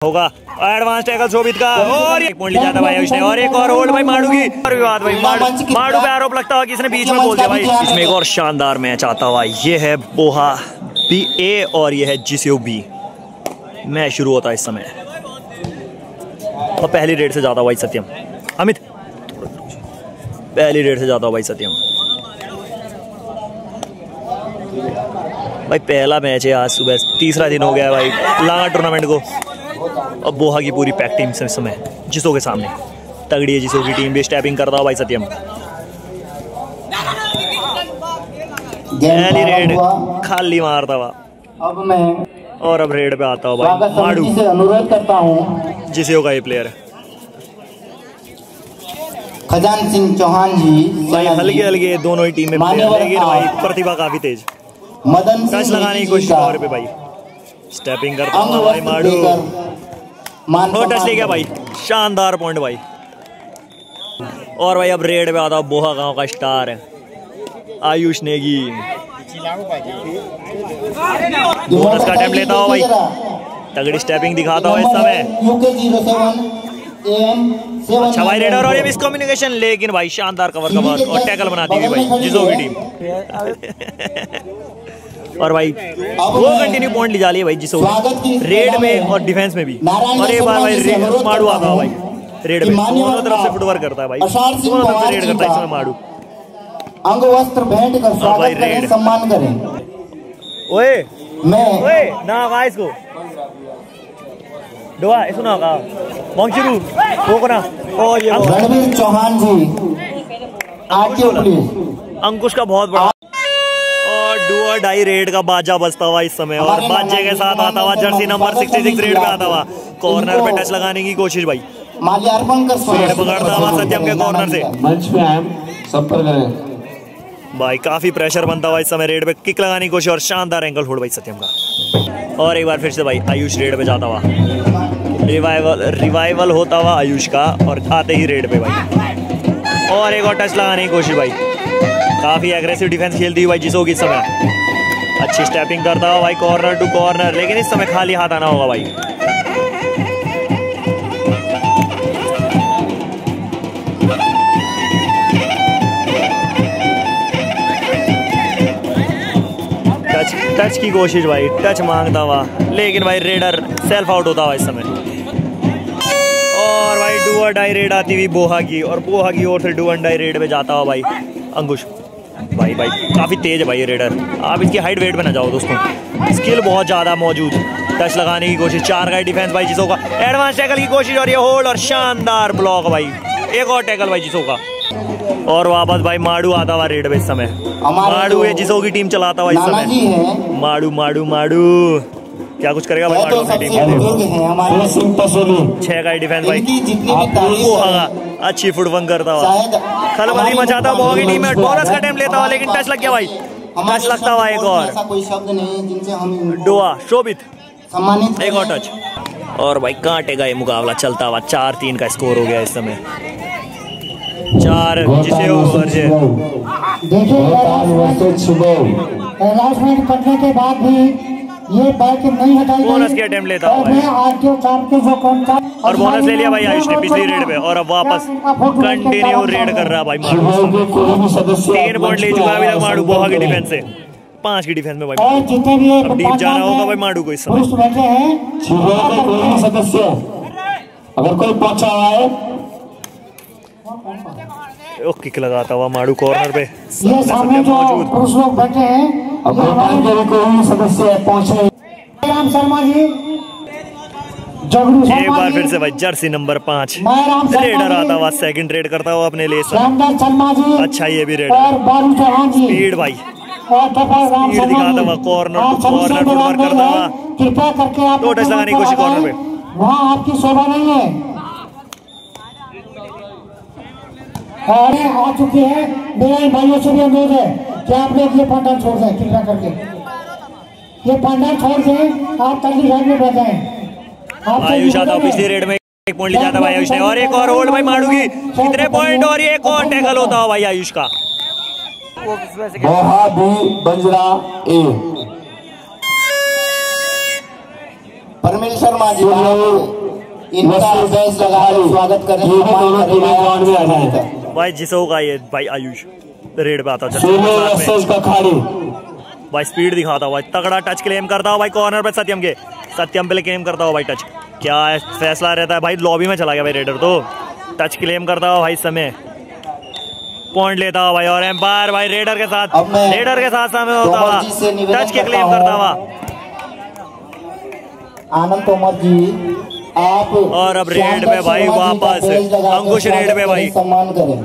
होगा advance tackle शोभित का और एक पॉइंट ले जाता भाई उसने और एक और होल्ड भाई माडू की और विवाद भाई माडू पे आरोप लगता हुआ किसने बीच में बोल दिया भाई। इसमें एक और शानदार मैच आता हुआ ये है बोहा बी ए और ये है जीसीओ बी। मैच शुरू होता है इस समय और पहली रेड से जाता भाई सत्यम अमित पहली रेड से जाता भाई सत्यम भाई। पहला मैच है आज सुबह तीसरा दिन हो गया भाई लांगा टूर्नामेंट को। अब बोहा की पूरी पैक टीम से इस समय जिसो के सामने तगड़ी है जिसो की टीम भी स्टैपिंग करता हो भाई सत्यम। पहली रेड खाली मारता हुआ अब मैं और अब रेड पे आता हूँ भाई माडू से अनुरोध करता हूँ जिसो का ये प्लेयर है खजान सिंह चौहान जी भाई। हल्के हल्के दोनों ही टीम में प्लेयर लेकिन भाई प्रतिभा काफी तेज मदन टच लगाने की कोशिश और पे भाई स्टेपिंग करता हूँ भाई माडू और टच ले गया भाई शानदार पॉइंट भाई। और भाई अब रेड पे आता हूँ बोहा गांव का स्टार है आयुष नेगी बोनस का अटेम्प्ट लेता हूँ भाई तगड़ी स्टेपिंग दिखाता हूँ इस समय। अच्छा भाई रेडर और ये मिसकम्युनिकेशन लेकिन भाई शानदार कवर और टैकल बनाती हुई भाई जिसो की टीम। और भाई वो कंटिन्यू पॉइंट ले जा रही है भाई जिसो रेड में और डिफेंस में भी। और एक बार भाई माडू आता है भाई रेड में दोनों तरफ से फुटवर्क करता है भाई दोनों तरफ से रेड करता है इसमें माडू अंग वस्त्र भेंट कर स्वागत करें सम्मान करें। ओए ना का इसको दुआ इसको ना का मंगचिरू वो कोना और ये रणवीर चौहान जी आरटीओ पुलिस अंकुश का बहुत बड़ा और डुआ डाई रेड का बाजा बजता हुआ इस समय और बाजे के साथ आता हुआ जर्सी नंबर 66 रेड पे आता हुआ कॉर्नर पे टच लगाने की कोशिश भाई माल्यार्पण कर रेड पकड़ता हुआ सत्यम के कॉर्नर से मंच पे आए सब पर करें भाई काफी प्रेशर बनता हुआ इस समय रेड पे किक लगाने की कोशिश और शानदार एंगल होल्ड भाई सत्यम का। और एक बार फिर से भाई आयुष रेड पे जाता हुआ रिवाइवल होता हुआ आयुष का और आते ही रेड पे भाई और एक और टच लगाने की कोशिश भाई काफी एग्रेसिव डिफेंस खेलती हुई भाई जिसो की समय अच्छी स्टेपिंग करता हुआ भाई कॉर्नर टू कॉर्नर लेकिन इस समय खाली हाथ आना होगा भाई। टच की कोशिश भाई टच मांगता हुआ लेकिन भाई रेडर सेल्फ आउट होता हुआ इस समय। और भाई डू और डाई रेड आती हुई बोहा की और बोहा की ओर से डू एंड डाई रेड पे जाता हुआ भाई अंकुश भाई काफी तेज है भाई ये रेडर। आप इसकी हाइट वेट पे ना जाओ दोस्तों स्किल बहुत ज्यादा मौजूद। टच लगाने की कोशिश 4 का डिफेंस भाई जिसो का एडवांस टैकल की कोशिश और ये होल्ड और शानदार ब्लॉक भाई एक और टैकल भाई जिसो का। और वापस भाई माडू आता हुआ रेड पे इस समय माडू है जिसो की टीम चलाता हुआ इस समय माडू माडू माडू क्या कुछ करेगा भाई माडू की टीम 6 का डिफेंस भाई अच्छी फुटबॉल करता हुआ खलबली मचाता हुआ की टीम में बोनस का अटेम्प्ट लेता हुआ लेकिन टच लग गया भाई टच लगता हुआ एक और डोआ शोभित एक और टच और भाई कांटेगा ये मुकाबला चलता हुआ 4-3 का स्कोर हो गया इस समय 4 जिसे करने के बाद भी ये बैक नहीं हटाई बोनस के अटेम्प्ट लेता हूँ और बोनस ले लिया भाई आयुष ने पिछली रेड पे और अब वापस कंटिन्यू रेड कर रहा भाई माडू 3 पॉइंट ले चुका है अभी तक माडू बोहा की डिफेंस से 5 की डिफेंस में भाई अब डीप जाना होगा भाई माडू को इस समय। सदस्य अगर कोई पहुंचा हुआ है किक लगाता हुआ माडू कॉर्नर पे ये सामने जो पुरुष लोग बैठे हैं अब कोई सदस्य पहुंचे राम शर्मा जी एक बार फिर से भाई जर्सी नंबर 5 रेडर आता हुआ सेकंड रेड करता हुआ अपने लिए शर्मा जी अच्छा ये भी रेडर स्पीड भाई स्पीड दिखाता हुआ कॉर्नर फुटवर्क करता हुआ कृपया करके आप टच लगाने की कोशिश कॉर्नर पे वहाँ आपकी शोभा नहीं है और आ चुकी है मेरा भाइयों से भी अनुरोध है कि आप लोग ये पंडाल छोड़ दें कृपया करके ये पंडाल छोड़ दें आप तल्ली साइड में बैठे हैं। आयुष आता पिछली रेड में 1 पॉइंट ले जाता भाई आयुष ने और एक और होल्ड भाई माडू की कितने पॉइंट और एक और टैकल होता हो भाई आयुष का बोहा बी बंजरा ए परमिल शर्मा जी इनका बेस लगा स्वागत करने भाई जिसो का ये भाई आयुष रेड पे आता भाई स्पीड दिखाता हुआ तगड़ा टच क्लेम करता हुआ भाई कॉर्नर पे सत्यम के पे क्लेम करता हुआ भाई टच क्या है फैसला रहता है भाई लॉबी में चला गया भाई रेडर तो टच क्लेम करता हुआ भाई समय पॉइंट लेता हुआ भाई और एम्पायर भाई रेडर के साथ समय होता हुआ टच के क्लेम करता हुआ आनंद तोमर जी आप और अब रेड पे भाई वापस अंकुश रेड पे भाई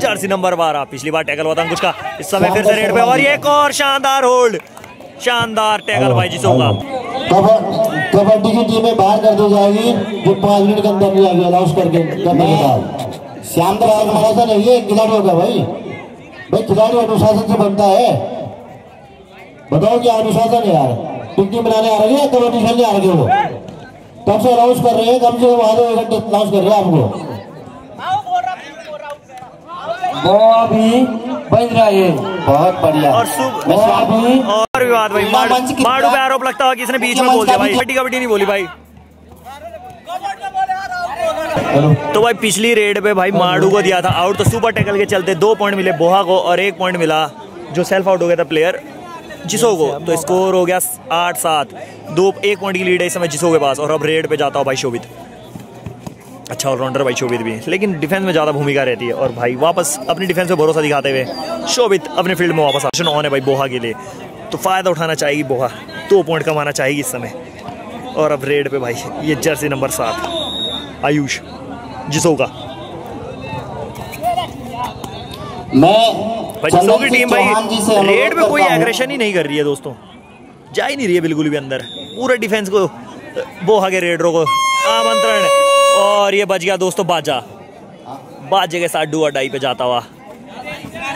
जर्सी नंबर 12 पिछली बार टैकल हुआ था अंकुश का इस समय फिर से रेड पे और एक और शानदार होल्ड शानदार टैकल भाई जिस होगा कबड्डी की टीमें बाहर कर दी जाएगी जो 5 मिनट के अंदर नहीं आएगी अनाउंस करके करने के बाद श्याम दलाल अनुशासन नहीं है खिलाड़ी होगा भाई खिलाड़ी अनुशासन से बनता है बताओ क्या अनुशासन है यार टिकटी बनाने आ रही है कबड्डी खेलने आ रही है वो तब से अनाउंस कर रहे हैं कम से कम आधे घंटे अनाउंस कर रहे हैं आपको वो अभी बन रहा है बहुत बढ़िया और विवाद भाई माडू पे आरोप लगता हुआ किसने बीच में बोल दिया भाई कबड्डी नहीं बोली भाई तो भाई पिछली रेड पे भाई माडू को दिया था आउट तो सुपर टैकल के चलते 2 पॉइंट मिले बोहा को और 1 पॉइंट मिला जो सेल्फ आउट हो गया था प्लेयर जिसो को तो स्कोर हो गया 8-7 1 पॉइंट की लीड है इस समय जिसो के पास और अब रेड पे जाता हो भाई शोभित अच्छा ऑलराउंडर भाई शोभित भी लेकिन डिफेंस में ज़्यादा भूमिका रहती है और भाई वापस अपनी डिफेंस पे भरोसा दिखाते हुए शोभित अपने फील्ड में वापस ऑन है भाई बोहा के लिए तो फ़ायदा उठाना चाहेगी बोहा 2 पॉइंट कमाना चाहेगी इस समय और अब रेड पे भाई ये जर्सी नंबर 7 आयुष जिसो का भाई जिसो की टीम भाई रेड पे कोई एग्रेशन ही नहीं कर रही है दोस्तों जा ही नहीं रही है बिल्कुल भी अंदर पूरे डिफेंस को बोहा के रेडरों को आमंत्रण और ये बच गया दोस्तों बाजे के साथ डुआ डाई पे जाता हुआ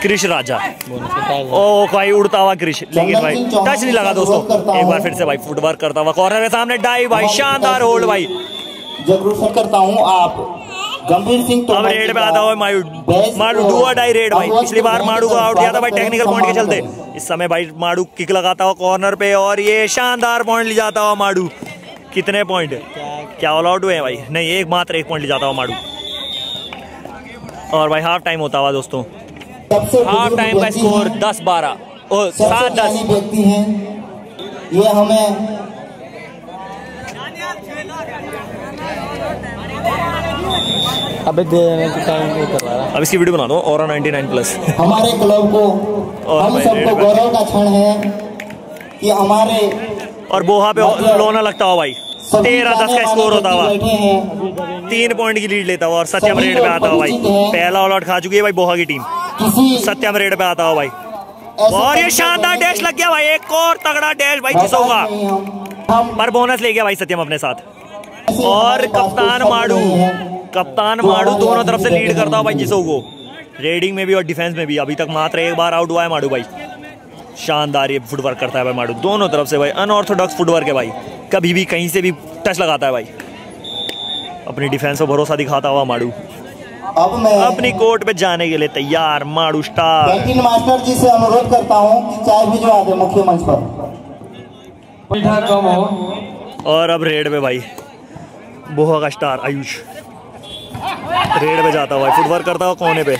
कृष राजा ओ भाई उड़ता हुआ कृष लेकिन भाई टच नहीं लगा दोस्तों एक बार फिर से भाई फुटवर्क करता हुआ कॉर्नर के सामने डाई भाई शानदार होल्ड भाई जरूर करता हूँ आप गंभीर सिंह अब रेड पे आता हुआ माडू डुआ डाई रेड भाई पिछली बार माडू को आउट किया था भाई टेक्निकल पॉइंट के चलते इस समय भाई माडू किक लगाता हुआ कॉर्नर पे और ये शानदार पॉइंट ले जाता हुआ माडू कितने पॉइंट क्या ऑल आउट हुए हैं भाई नहीं एक पॉइंट ले जाता हुआ माडू और भाई हाफ टाइम होता हुआ दोस्तों हाफ टाइम का स्कोर 10-12 और 7-10 व्यक्ति हैं ये हमें अब इसकी वीडियो बना दो और 99+ हमारे क्लब को हम सबको गौरव का क्षण है कि हमारे और बोहा पे लोना लगता हुआ भाई 13-10 का स्कोर होता हुआ 3 पॉइंट की लीड लेता हुआ और सत्यम रेड पे आता हुआ भाई पहला ऑल आउट खा चुकी है भाई बोहा की टीम सत्यम रेड पे आता हुआ भाई और ये शानदार डैश लग गया भाई एक और तगड़ा डैश भाई जिस होगा पर बोनस ले गया भाई सत्यम अपने साथ और कप्तान माडू दोनों तरफ से लीड करता हुआ भाई जिसो को रेडिंग में भी और डिफेंस में भी अभी तक मात्र एक बार आउट हुआ है माडू भाई शानदार ये फुटवर्क करता है भाई माडू दोनों तरफ से भाई अनऑर्थोडॉक्स फुटवर्क है भाई कभी भी कहीं से भी टच लगाता है भाई अपनी डिफेंस पर भरोसा दिखाता हुआ माडू अब मैं अपनी कोर्ट पे जाने के लिए तैयार माडू स्टार मास्टर जी से अनुरोध करता हूँ कि चाय भिजवा दे मुख्य मंच पर और अब रेड पे भाई बोहा का स्टार आयुष रेड पे जाता हुआ फुटवर्क करता हुआ कोने पे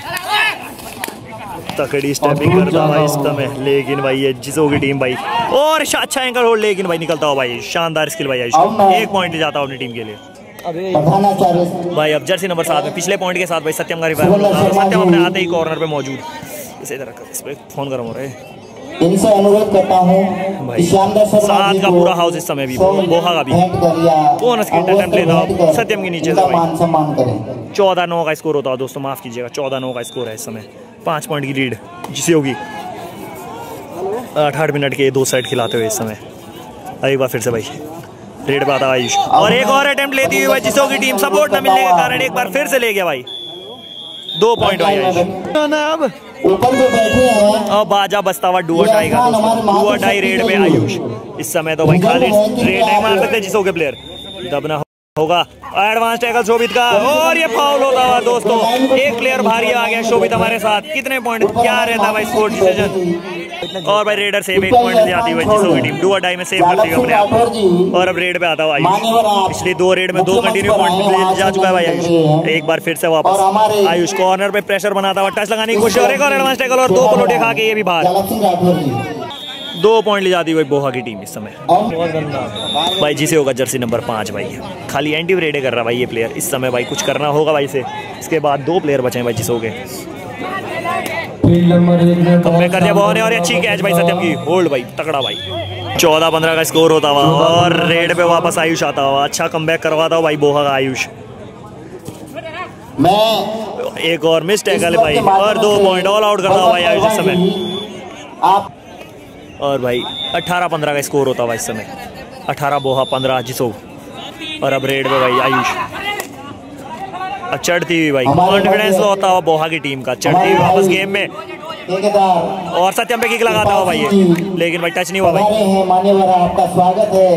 तकड़ी स्टेपिंग करता हुआ इस समय लेकिन भाई ये जिसो की टीम भाई और अच्छा एंकर होल्ड लेकिन भाई निकलता हुआ भाई शानदार स्किल भाई आयुष 1 पॉइंट ले जाता हुआ अपनी टीम के लिए भाई अब जर्सी नंबर 7 में पिछले पॉइंट के साथ भाई सत्यम का रिवाइवल होता है सत्यम अपने आते ही कॉर्नर पे मौजूद इसे इधर इस पे फोन गरम हो रहा है इनसे अनुरोध करता हूँ भाई 7 का पूरा हाउस इस समय भी बोहा का भी बोनस के अटेम्प्ट लेता हूँ सत्यम के नीचे 14-9 का स्कोर होता है दोस्तों माफ कीजिएगा 14-9 का स्कोर है इस समय 5 पॉइंट की लीड जिसे होगी 8 मिनट के 2 साइड खिलाते हुए इस समय एक बार फिर से भाई रेड पे आता आयुष और एक और अटेम्प्ट लेती हुई भाई जिसो की टीम सपोर्ट न मिलने के कारण एक बार फिर से ले गया भाई 2 पॉइंट भाई आयुष अब बाजा बस्ता हुआ डुआ डाई का डुआ डाई रेड पे आयुष इस समय तो भाई खाली रेड नहीं मार सकते जिसो के प्लेयर दबना होगा एडवांस टैकल शोभित का और ये फाउल होता हुआ दोस्तों एक प्लेयर भारी आ गया शोभित हमारे साथ कितने पॉइंट क्या रहता भाई स्कोर डिसीजन और भाई रेडर सेव 1 पॉइंट ले आती हुई जिसो की टीम डू और डाई में सेव करती हुई अपने आप को। और अब रेड पे आता हुआ आयुष, पिछले 2 रेड में 2 कंटिन्यू पॉइंट जा चुका है भाई आयुष। एक बार फिर से वापस आयुष कॉर्नर पे प्रेशर बनाता हुआ टच लगाने की कोशिश और एक और एडवांस टैकल और 2 पलोटे खा के ये भी बाहर। 2 पॉइंट ले जाती हुई बोहा की टीम इस समय भाई, जिसे होगा जर्सी नंबर 5 भाई। खाली एंटी रेडे कर रहा भाई ये प्लेयर इस समय भाई, कुछ करना होगा भाई से। इसके बाद 2 प्लेयर बचे हैं भाई जिसे हो गए कर दिया बॉल ने और अच्छी कैच भाई सत्यम की, होल्ड भाई तगड़ा भाई। 14-15 का स्कोर होता हुआ और रेड पे वापस आयुष आता हुआ, अच्छा कमबैक करवाता हुआ भाई बोहा का आयुष। एक और मिस टैकल भाई और 2 पॉइंट ऑल आउट करता हुआ भाई आयुष इस समय। और भाई 18-15 का स्कोर होता हुआ इस समय, 18 बोहा 15 जिसो। और अब रेड पे भाई आयुष चढ़ती हुई भाई, कॉन्फिडेंस होता हुआ बोहा की टीम का, चढ़ती हुई वापस गेम में और सत्यम पे किक लगाता हुआ भाई ये, लेकिन भाई टच नहीं हुआ भाई। आपका स्वागत है।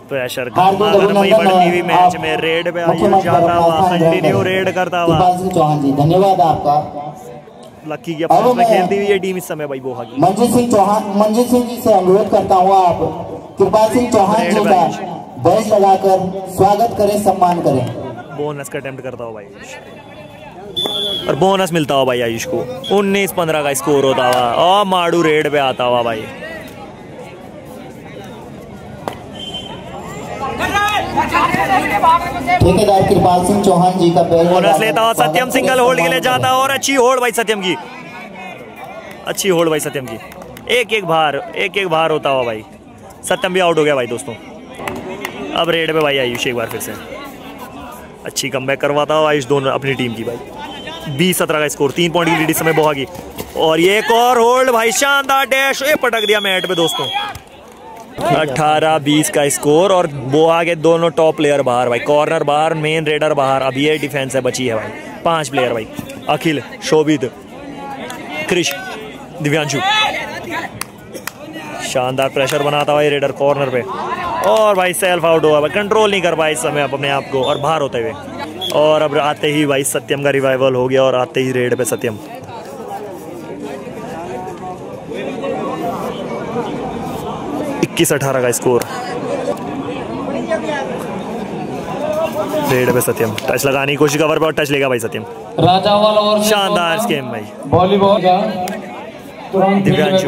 प्रेशर भाई बढ़ती हुई मैच में रेड पे आयुष जाता हुआ, कंटिन्यू रेड करता हुआ। चौहान जी धन्यवाद आपका। लक्की की अपने में खेलती हुई ये टीम इस समय भाई बोहा की। मंजीत सिंह जी से अनुरोध करता हूँ आप कृपाल सिंह चौहान जी का बैच लगाकर स्वागत करें, सम्मान करें। बोनस का अटेम्प्ट करता हो भाई और बोनस मिलता हो भाई आयुष को। 19-15 का स्कोर होता हुआ और माडू रेड पे आता हुआ भाई। ठेकेदार कृपाल सिंह चौहान जी का बोनस लेता हुआ सत्यम सिंगल होल्ड के लिए जाता और अच्छी होल्ड भाई सत्यम की, अच्छी होल्ड भाई सत्यम की। एक बार होता हुआ भाई सत्यम भी आउट हो गया भाई दोस्तों। अब रेड पे भाई आयुष एक बार फिर से अच्छी कमबैक करवाता हुआ आयुष दोनों अपनी टीम की भाई। 20-17 का स्कोर, 3 पॉइंट की लीड इस समय बोहा की। और ये एक और होल्ड भाई, शानदार डैश, ये पटक दिया मैट पे दोस्तों। 18-20 का स्कोर और बोहा के दोनों टॉप प्लेयर बाहर भाई, कॉर्नर बाहर, मेन रेडर बाहर। अब ये डिफेंस है बची है भाई, 5 प्लेयर भाई, अखिल, शोभित, क्रिश, दिव्यांशु। शानदार प्रेशर बनाता हुआ रेडर कॉर्नर पे और भाई सेल्फ आउट हुआ भाई, कंट्रोल नहीं कर पाया इस समय अपने आप को और बाहर होते हुए। और अब आते ही भाई सत्यम का रिवाइवल हो गया और आते ही रेड पे सत्यम। इक्कीस 18 का स्कोर, रेड पे सत्यम टच लगाने की कोशिश, कवर पे और टच लेगा भाई सत्यम। राजावाला और शानदार स्केम भाई, वॉलीबॉल का तुरंत दिव्यांशु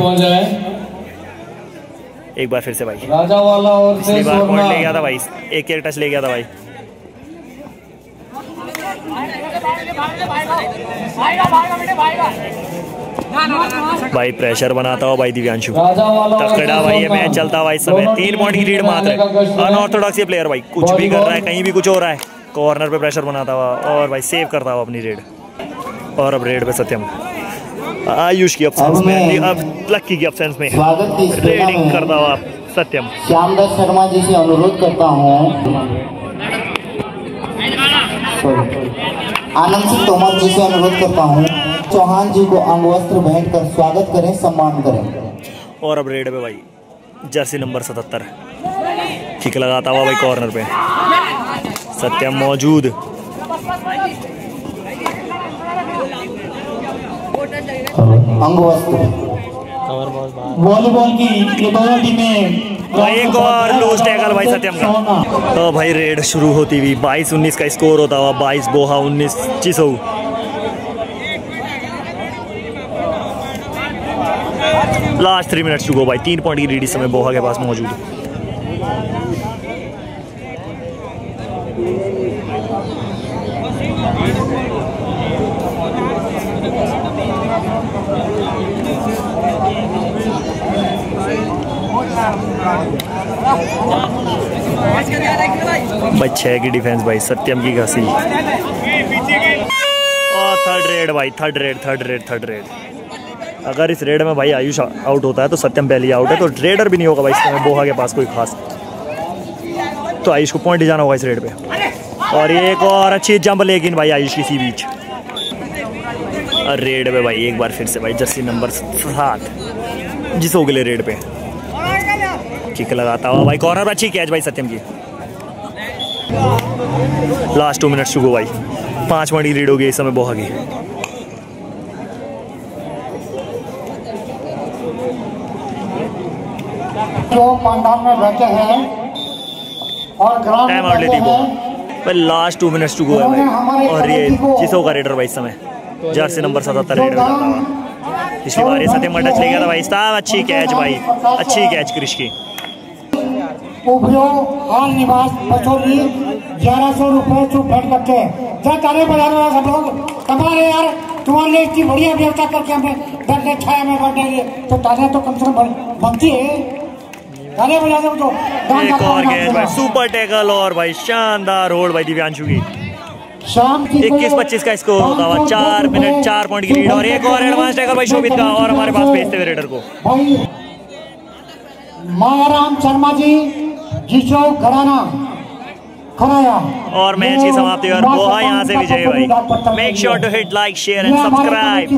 एक बार फिर से भाई राजावाला और पिछली बार पॉइंट ले गया था भाई, एक टच ले गया था भाई। भाई प्रेशर बनाता हो भाई दिव्यांशु, तकड़ा भाई ये मैच चलता भाई इस समय। 3 पॉइंट की लीड मात्र, अनऑर्थोडॉक्स ये प्लेयर भाई, कुछ भी कर रहा है, कहीं भी कुछ हो रहा है। कॉर्नर पे प्रेशर बनाता हुआ और भाई सेव करता हुआ अपनी रेड। और अब रेड पे सत्यम, आयुष की अब्सेंस में, अब लक्की की अब्सेंस में रेडिंग करता हुआ सत्यम। श्यामदास शर्मा जी से अनुरोध करता हूँ, आनंद सिंह तोमर जी से अनुरोध करता हूँ, चौहान जी को अंग वस्त्र भेंट कर स्वागत करें, सम्मान करें। और अब रेड पे भाई जर्सी नंबर 77 किक लगाता हुआ भाई कॉर्नर पे सत्यम मौजूद। अंग वस्त्र वॉलीबॉल की ये दोनों टीमें एक और लूज टैकल भाई सत्यम का। तो भाई रेड शुरू होती हुई 22-19 का स्कोर होता हुआ, 22 बोहा 19 चिसो। लास्ट 3 मिनट्स टू गो भाई, 3 पॉइंट की लीड इस समय बोहा के पास मौजूद। भाई 6 की डिफेंस भाई, सत्यम की घसी और थर्ड रेड। अगर इस रेड में भाई आयुष आउट होता है तो सत्यम पहले आउट है, तो रेडर भी नहीं होगा भाई इस समय बोहा के पास कोई खास, तो आयुष को पॉइंट ही जाना होगा इस रेड पे। और एक और अच्छी जंप लेकिन भाई आयुष किसी बीच। और रेड पे भाई एक बार फिर से भाई जर्सी नंबर 7 जिस हो गए रेड पे किक लगाता हुआ भाई कॉर्नर, अच्छी कैच भाई सत्यम की। लास्ट 2 मिनट्स चुको भाई, 5 पॉइंट की लीड हो गई इस समय बोहा की। जो पंडाल में बैठे हैं और ग्राउंड टाइम में आउट लेती बैठे वो हैं, भाई लास्ट 2 मिनट्स टू गो है भाई और ये चिसो का रेडर भाई इस समय जर्सी नंबर 77 रेडर कर रहा है। पिछली बार ये सत्यम टच ले गया था भाई साहब। अच्छी कैच भाई, अच्छी कैच क्रिश की। उभरो हाल निवास बचोली 1100 रुपए चुप बैठ करके क्या तारे बाजार वाला सब लोग कमाए यार। तुम्हारे लिए इतनी बढ़िया व्यवस्था करके हमें बैठने छाया में बैठने लिए तो तारे तो कम से कम बनती है। तारे बजा दो तो एक और कैच भाई, सुपर टैकल और भाई शानदार होल्ड भाई दिव्यांशु की। शाम की 21-25 का स्कोर होता हुआ 4 मिनट 4 पॉइंट की लीड और एक और एडवांस टैकल भाई शोभित का और हमारे पास भेजते हुए रेडर को भाई मायाराम शर्मा जी जिसो घराना खराया और मैच की समाप्ति और बोहा यहाँ से विजय भाई। Make sure to hit like share and subscribe.